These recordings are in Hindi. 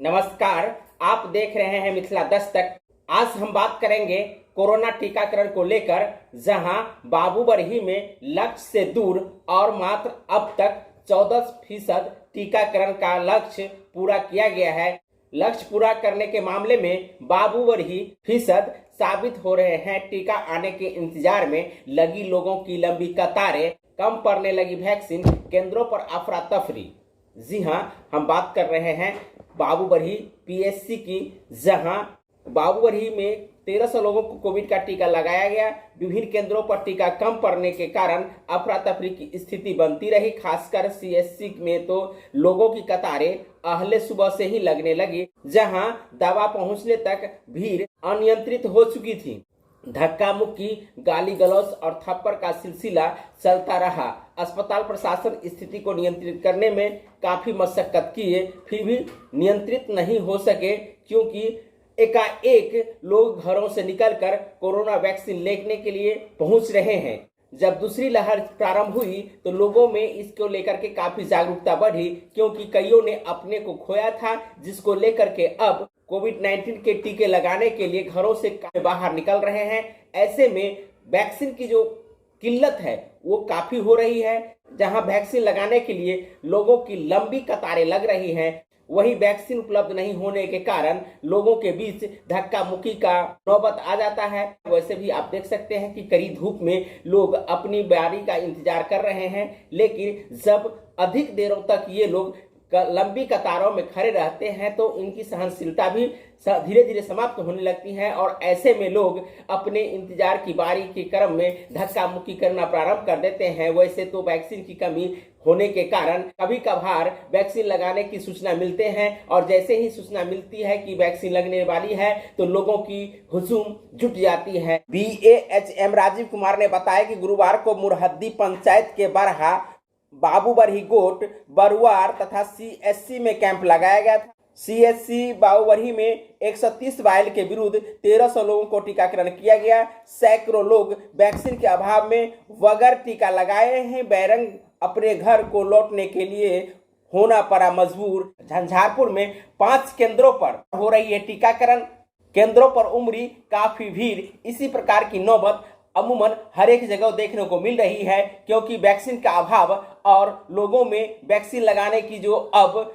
नमस्कार, आप देख रहे हैं मिथिला दस्तक। आज हम बात करेंगे कोरोना टीकाकरण को लेकर, जहां बाबूबरही में लक्ष्य से दूर और मात्र अब तक 14% टीकाकरण का लक्ष्य पूरा किया गया है। लक्ष्य पूरा करने के मामले में बाबूबरही फीसद साबित हो रहे हैं। टीका आने के इंतजार में लगी लोगों की लंबी कतारें, कम पड़ने लगी वैक्सीन, केंद्रों पर अफरा तफरी। जी हां, हम बात कर रहे हैं बाबूबरही पीएचसी की, जहां बाबूबरही में 1300 लोगों को कोविड का टीका लगाया गया। विभिन्न केंद्रों पर टीका कम पड़ने के कारण अफरा तफरी की स्थिति बनती रही। खासकर सीएचसी में तो लोगों की कतारें अहले सुबह से ही लगने लगी, जहां दवा पहुंचने तक भीड़ अनियंत्रित हो चुकी थी। धक्का मुक्की, गाली गलौज और थप्पड़ का सिलसिला चलता रहा। अस्पताल प्रशासन स्थिति को नियंत्रित करने में काफी मशक्कत किए, फिर भी नियंत्रित नहीं हो सके, क्योंकि एकाएक लोग घरों से निकलकर कोरोना वैक्सीन लेने के लिए पहुंच रहे हैं। जब दूसरी लहर प्रारंभ हुई तो लोगों में इसको लेकर के काफी जागरूकता बढ़ी, क्योंकि कईयों ने अपने को खोया था, जिसको लेकर के अब कोविड-19 के टीके लगाने के लिए घरों से बाहर निकल रहे हैं। ऐसे में वैक्सीन की जो किल्लत है वो काफी हो रही है। जहां वैक्सीन लगाने के लिए लोगों की लंबी कतारें लग रही हैं, वही वैक्सीन उपलब्ध नहीं होने के कारण लोगों के बीच धक्का मुक्की का नौबत आ जाता है। वैसे भी आप देख सकते हैं कि कड़ी धूप में लोग अपनी बारी का इंतजार कर रहे हैं, लेकिन जब अधिक देरों तक ये लोग लंबी कतारों में खड़े रहते हैं तो इनकी सहनशीलता भी धीरे धीरे समाप्त होने लगती है, और ऐसे में लोग अपने इंतजार की बारी के क्रम में धक्का मुक्की करना प्रारंभ कर देते हैं। वैसे तो वैक्सीन की कमी होने के कारण कभी कभार वैक्सीन लगाने की सूचना मिलते हैं, और जैसे ही सूचना मिलती है कि वैक्सीन लगने वाली है तो लोगों की हुजूम जुट जाती है। BAHM राजीव कुमार ने बताया कि गुरुवार को मुरहद्दी पंचायत के बरहा, बाबूबरही गोट, बरुआर तथा CSC में कैंप लगाया गया था। CSC बाबूबरही में 130 वायल के विरुद्ध 1300 लोगों को टीकाकरण किया गया। सैकड़ों लोग वैक्सीन के अभाव में बगैर टीका लगाए हैं बैरंग अपने घर को लौटने के लिए होना पड़ा मजबूर। झंझारपुर में 5 केंद्रों पर हो रही है टीकाकरण। केंद्रों पर उमड़ी काफी भीड़। इसी प्रकार की नौबत अमूमन हर एक जगह देखने को मिल रही है, क्योंकि वैक्सीन का अभाव और लोगों में वैक्सीन लगाने की जो अब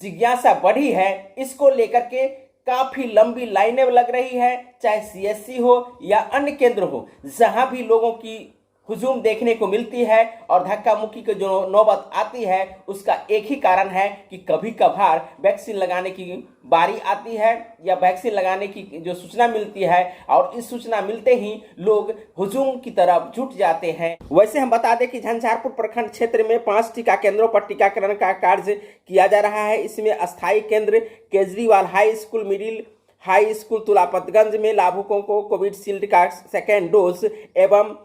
जिज्ञासा बढ़ी है, इसको लेकर के काफी लंबी लाइनें लग रही है। चाहे CSC हो या अन्य केंद्र हो, जहां भी लोगों की हुजूम देखने को मिलती है और धक्का मुक्की की जो नौबत आती है, उसका एक ही कारण है कि कभी कभार वैक्सीन लगाने की बारी आती है या वैक्सीन लगाने की जो सूचना मिलती है, और इस सूचना मिलते ही लोग हुजूम की तरफ जुट जाते हैं। वैसे हम बता दें कि झंझारपुर प्रखंड क्षेत्र में 5 टीका केंद्रों पर टीकाकरण का कार्य किया जा रहा है। इसमें अस्थायी केंद्र Kejriwal high school, middle high school Tulapatganj में लाभुकों को कोविडशील्ड का सेकेंड डोज एवं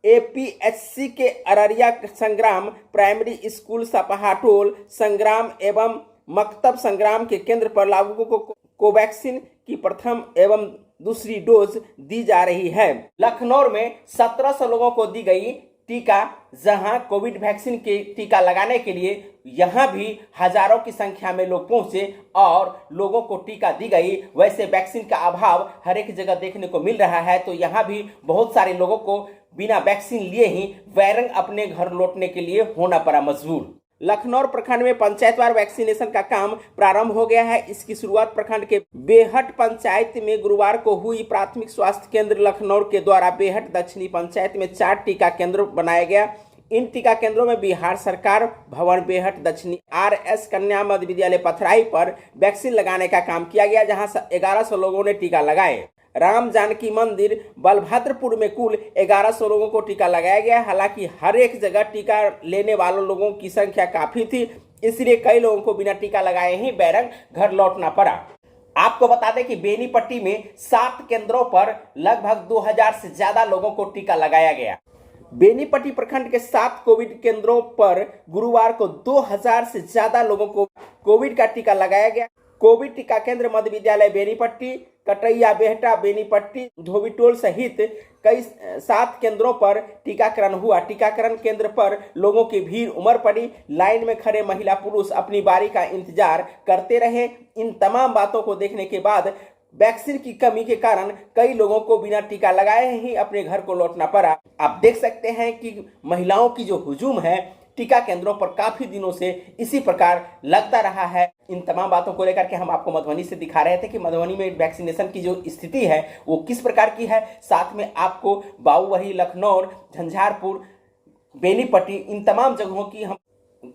APHC के अररिया संग्राम प्राइमरी स्कूल सपहाटोल संग्राम एवं मकतब संग्राम के केंद्र पर लाभुकों को कोवैक्सीन की प्रथम एवं दूसरी डोज दी जा रही है। लखनऊ में 1700 लोगों को दी गई टीका, जहां कोविड वैक्सीन के टीका लगाने के लिए यहां भी हजारों की संख्या में लोग पहुंचे और लोगों को टीका दी गई। वैसे वैक्सीन का अभाव हर एक जगह देखने को मिल रहा है, तो यहां भी बहुत सारे लोगों को बिना वैक्सीन लिए ही बैरंग अपने घर लौटने के लिए होना पड़ा मजबूर। लखनऊ प्रखंड में पंचायतवार वैक्सीनेशन का काम प्रारंभ हो गया है। इसकी शुरुआत प्रखंड के बेहट पंचायत में गुरुवार को हुई। प्राथमिक स्वास्थ्य केंद्र लखनऊ के द्वारा बेहट दक्षिणी पंचायत में 4 टीका केंद्र बनाया गया। इन टीका केंद्रों में बिहार सरकार भवन बेहट दक्षिणी RS कन्या मध्य विद्यालय पथराई पर वैक्सीन लगाने का काम किया गया, जहां 1100 लोगों ने टीका लगाए। राम जानकी मंदिर बलभद्रपुर में कुल 1100 लोगों को टीका लगाया गया। हालांकि हर एक जगह टीका लेने वालों लोगों की संख्या काफी थी, इसलिए कई लोगों को बिना टीका लगाए ही बैरंग घर लौटना पड़ा। आपको बता दें कि बेनीपट्टी में 7 केंद्रों पर लगभग 2000 से ज्यादा लोगों को टीका लगाया गया। बेनीपट्टी प्रखंड के 7 कोविड केंद्रों पर गुरुवार को 2000 से ज्यादा लोगों को कोविड का टीका लगाया गया। कोविड टीका केंद्र मध्य विद्यालय बेनीपट्टी, कटैया, बेहटा, बेनीपट्टी, धोबीटोल सहित कई 7 केंद्रों पर टीकाकरण हुआ। टीकाकरण केंद्र पर लोगों की भीड़ उमड़ पड़ी। लाइन में खड़े महिला पुरुष अपनी बारी का इंतजार करते रहे। इन तमाम बातों को देखने के बाद वैक्सीन की कमी के कारण कई लोगों को बिना टीका लगाए ही अपने घर को लौटना पड़ा। आप देख सकते हैं कि महिलाओं की जो हुजूम है टीका केंद्रों पर काफी दिनों से इसी प्रकार लगता रहा है। इन तमाम बातों को लेकर के हम आपको मधुबनी से दिखा रहे थे कि मधुबनी में वैक्सीनेशन की जो स्थिति है वो किस प्रकार की है। साथ में आपको बाबूबरही, लखनऊ, झंझारपुर, बेनीपट्टी इन तमाम जगहों की हम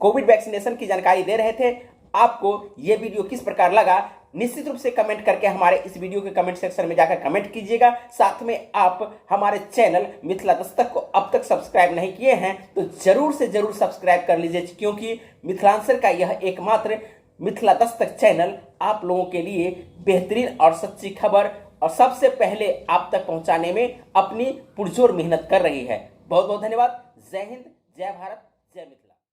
कोविड वैक्सीनेशन की जानकारी दे रहे थे। आपको ये वीडियो किस प्रकार लगा निश्चित रूप से कमेंट करके हमारे इस वीडियो के कमेंट सेक्शन में जाकर कमेंट कीजिएगा। साथ में आप हमारे चैनल मिथिला दस्तक को अब तक सब्सक्राइब नहीं किए हैं तो जरूर से जरूर सब्सक्राइब कर लीजिए, क्योंकि मिथिलांचल का यह एकमात्र मिथिला दस्तक चैनल आप लोगों के लिए बेहतरीन और सच्ची खबर और सबसे पहले आप तक पहुंचाने में अपनी पुरजोर मेहनत कर रही है। बहुत बहुत धन्यवाद। जय हिंद, जय भारत, जय मिथिला।